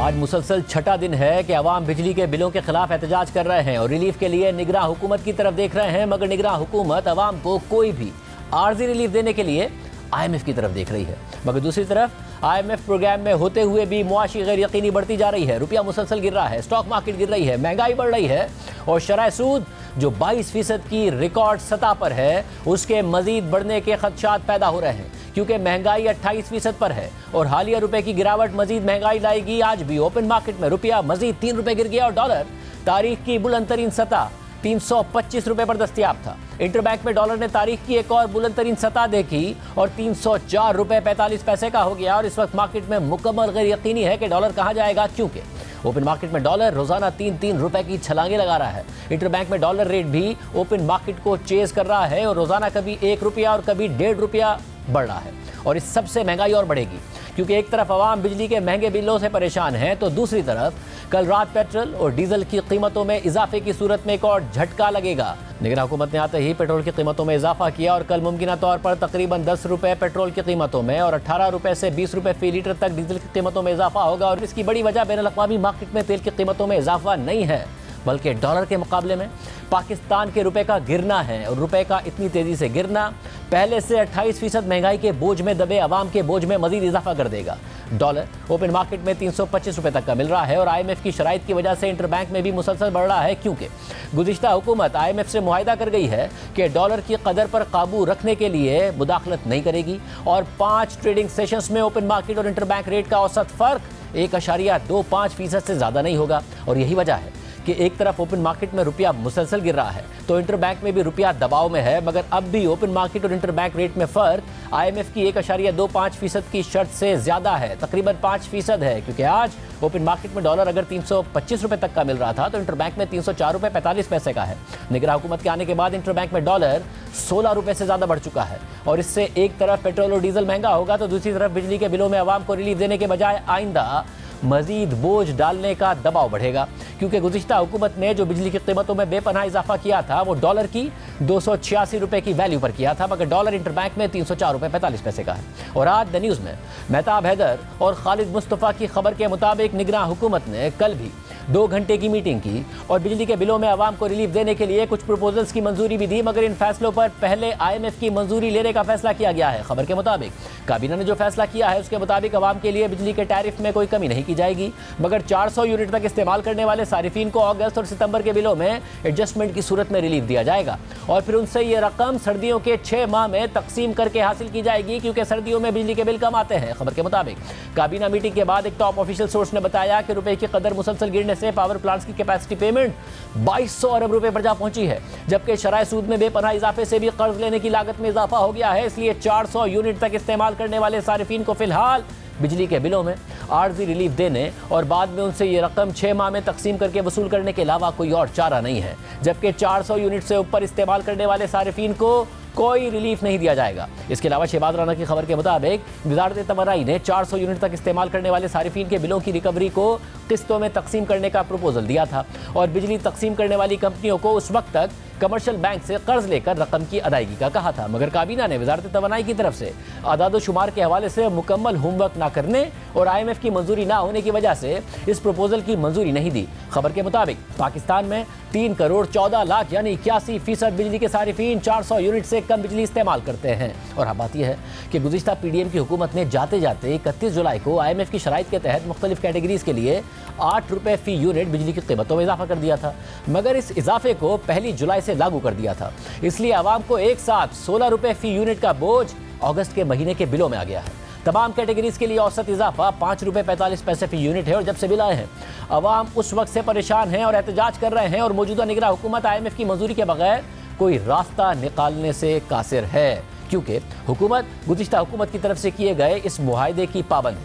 आज मुसलसल छठा दिन है कि अवाम बिजली के बिलों के खिलाफ एहतजाज कर रहे हैं और रिलीफ के लिए निगरान हुकूमत की तरफ देख रहे हैं, मगर निगरान हुकूमत अवाम को कोई भी आर्जी रिलीफ देने के लिए IMF की तरफ देख रही है। मगर दूसरी तरफ IMF प्रोग्राम में होते हुए भी मुआशी गैर यकीनी बढ़ती जा रही है। रुपया मुसलसल गिर रहा है, स्टॉक मार्केट गिर रही है, महंगाई बढ़ रही है और शरह सूद जो 22% की रिकॉर्ड सतह पर है उसके मजीद बढ़ने के खदशात पैदा हो रहे हैं, क्योंकि महंगाई 28% पर है और हालिया रुपए की गिरावट मजीद महंगाई लाएगी। आज भी ओपन मार्केट में रुपया मजीद 3 रुपए गिर गया और डॉलर तारीख की बुलंद तरीन सतह 325 रुपए पर दस्तयाब था। इंटरबैंक में डॉलर ने तारीख की एक और बुलंद तरीन सतह देखी और 304 रुपए 45 पैसे का हो गया और इस वक्त मार्केट में मुकम्मल गैर यकीनी है कि डॉलर कहां जाएगा, क्योंकि ओपन मार्केट में डॉलर रोजाना 3-3 रुपए की छलांगे लगा रहा है। इंटरबैंक में डॉलर रेट भी ओपन मार्केट को चेज कर रहा है और रोजाना कभी 1 रुपया और कभी 1.5 रुपया बढ़ रहा है और इस सबसे महंगाई और बढ़ेगी, क्योंकि एक तरफ आवाम बिजली के महंगे बिलों से परेशान है तो दूसरी तरफ कल रात पेट्रोल और डीजल की कीमतों में इजाफे की सूरत में एक और झटका लगेगा। निगरान हुकूमत ने आते ही पेट्रोल की कीमतों में इजाफा किया और कल मुमकिना तौर पर तकरीबन 10 रुपए पेट्रोल की कीमतों में और 18 रुपए से 20 रुपए फी लीटर तक डीजल की कीमतों में इजाफा होगा। और इसकी बड़ी वजह बैनुल अक़वामी मार्केट में तेल की कीमतों में इजाफा नहीं है, बल्कि डॉलर के मुकाबले में पाकिस्तान के रुपए का गिरना है और रुपए का इतनी तेजी से गिरना पहले से 28% महंगाई के बोझ में दबे अवाम के बोझ में मजीद इजाफा कर देगा। डॉलर ओपन मार्केट में 325 रुपए तक का मिल रहा है और IMF की शराइत की वजह से इंटरबैंक में भी मुसलसल बढ़ रहा है, क्योंकि गुज़िश्ता हुकूमत IMF से मुआहिदा कर गई है कि डॉलर की कदर पर काबू रखने के लिए मुदाखलत नहीं करेगी और 5 ट्रेडिंग सेशंस में ओपन मार्केट और इंटरबैंक रेट का औसत फ़र्क 1.25% से ज़्यादा नहीं होगा। और यही वजह है कि एक तरफ ओपन मार्केट में रुपया मुसलसल गिर रहा है तो इंटरबैंक में भी रुपया दबाव में है, मगर अब भी ओपन मार्केट और इंटरबैंक रेट में फ़र्क IMF की 1.25% की शर्त से ज़्यादा है, तकरीबन 5% है, क्योंकि आज ओपन मार्केट में डॉलर अगर 325 रुपए तक का मिल रहा था तो इंटरबैंक में 304 रुपए 45 पैसे का है। निगरान हुकूमत के आने के बाद इंटरबैंक में डॉलर 16 रुपए से ज़्यादा बढ़ चुका है और इससे एक तरफ पेट्रोल और डीजल महंगा होगा तो दूसरी तरफ बिजली के बिलों में आवाम को रिलीफ देने के बजाय आइंदा मजीद बोझ डालने का दबाव बढ़ेगा, क्योंकि गुज़िश्ता हुकूमत ने जो बिजली की कीमतों में बेपनाह इजाफा किया था वो डॉलर की 286 रुपए की वैल्यू पर किया था, मगर डॉलर इंटरबैंक में 304 रुपए 45 पैसे का है। और आज द न्यूज़ में मेहताब हैदर और खालिद मुस्तफ़ा की खबर के मुताबिक निगरान हुकूमत ने कल भी 2 घंटे की मीटिंग की और बिजली के बिलों में आवाम को रिलीफ देने के लिए कुछ प्रपोजल्स की मंजूरी भी दी, मगर इन फैसलों पर पहले IMF की मंजूरी लेने का फैसला किया गया है। खबर के मुताबिक काबीना ने जो फैसला किया है उसके मुताबिक आवाम के लिए बिजली के टैरिफ में कोई कमी नहीं की जाएगी, मगर 400 यूनिट तक इस्तेमाल करने वाले सारिफीन को अगस्त और सितंबर के बिलों में एडजस्टमेंट की सूरत में रिलीफ दिया जाएगा और फिर उनसे ये रकम सर्दियों के 6 माह में तकसीम करके हासिल की जाएगी, क्योंकि सर्दियों में बिजली के बिल कम आते हैं। खबर के मुताबिक काबीना मीटिंग के बाद एक टॉप ऑफिशियल सोर्स ने बताया कि रुपए की कदर मुसलसल गिरने से पावर प्लांट्स की कैपेसिटी पेमेंट 2200 अरब रुपए पर जा पहुंची है, जबकि शराय सूद में बेपनाह इजाफे से भी कर्ज लेने की लागत में इजाफा हो गया है। इसलिए 400 यूनिट तक इस्तेमाल करने वाले सारिफीन को फिलहाल बिजली के बिलों में आर्जी रिलीफ देने और बाद में उनसे ये रकम 6 माह में तकसीम करके वसूल करने के अलावा कोई और चारा नहीं है, जबकि 400 यूनिट से ऊपर इस्तेमाल करने वाले सारिफीन को कोई रिलीफ नहीं दिया जाएगा। इसके अलावा शहबाज राना की खबर के मुताबिक वज़ारत तवन्नाई ने 400 यूनिट तक इस्तेमाल करने वाले सारिफीन के बिलों की रिकवरी को किस्तों में तकसीम करने का प्रपोजल दिया था और बिजली तकसीम करने वाली कंपनियों को उस वक्त तक कमर्शियल बैंक से कर्ज लेकर रकम की अदायगी का कहा था, मगर काबीना ने वज़ारत तवन्नाई की तरफ से आदाद शुमार के हवाले से मुकम्मल होमवर्क ना करने और IMF की मंजूरी ना होने की वजह से इस प्रपोजल की मंजूरी नहीं दी। खबर के मुताबिक पाकिस्तान में 3 करोड़ 14 लाख यानी 81% बिजली के सारिफीन 400 यूनिट से कम बिजली इस्तेमाल करते हैं। और अब बात यह है कि गुज़िश्ता PDM की हुकूमत ने जाते जाते 31 जुलाई को IMF की शराइत के तहत मुख्तलिफ कैटेगरीज के लिए 8 रुपए फी यूनिट बिजली की कीमतों में इजाफा कर दिया था, मगर इस इजाफे को 1 जुलाई से लागू कर दिया था। इसलिए आवाम को एक साथ 16 रुपए फी यूनिट का बोझ अगस्त के महीने के बिलों में आ गया है। तमाम कैटेगरीज के लिए औसत इजाफा 5 रुपए 45 पैसे फी यूनिट है और जब से बिल आए हैं अवाम उस वक्त से परेशान हैं और एहतजाज कर रहे हैं और मौजूदा निगरान हुकूमत IMF की मंजूरी के बगैर कोई रास्ता निकालने से कासिर है, क्योंकि हुकूमत गुज़िश्ता हुकूमत की तरफ से किए गए इस मुआहदे की पाबंद है।